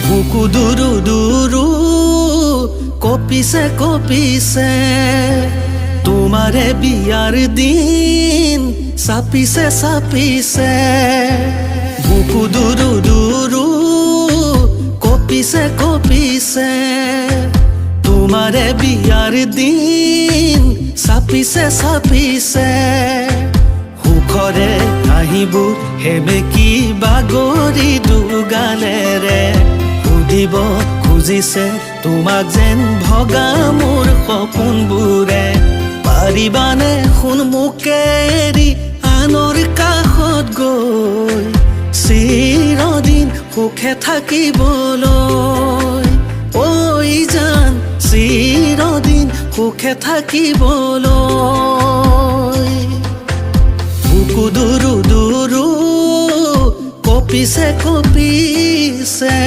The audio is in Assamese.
বুকু দুরু দুরু কপিছে কপিছে তোমারে বিয়ার দিন চাপিছে চাপিছে বুকু দুরু দুরু কপিছে কপিছে তোমারে বিয়ার দিন চাপিছে চাপিছে সুখৰে আহিবোৰ হেবেকি বাগৰি দুগালেৰে সুধিব খুজিছে তোমাক যেন ভগা মোৰ সপোনবোৰে পাৰিবানে সোণমুখে এৰি আনৰ কাষত গৈ চিৰদিন সুখে থাকিবলৈ ঐ জান চিৰদিন সুখে থাকিবলৈ বুকু দুৰু দুৰু কপিছে কপিছে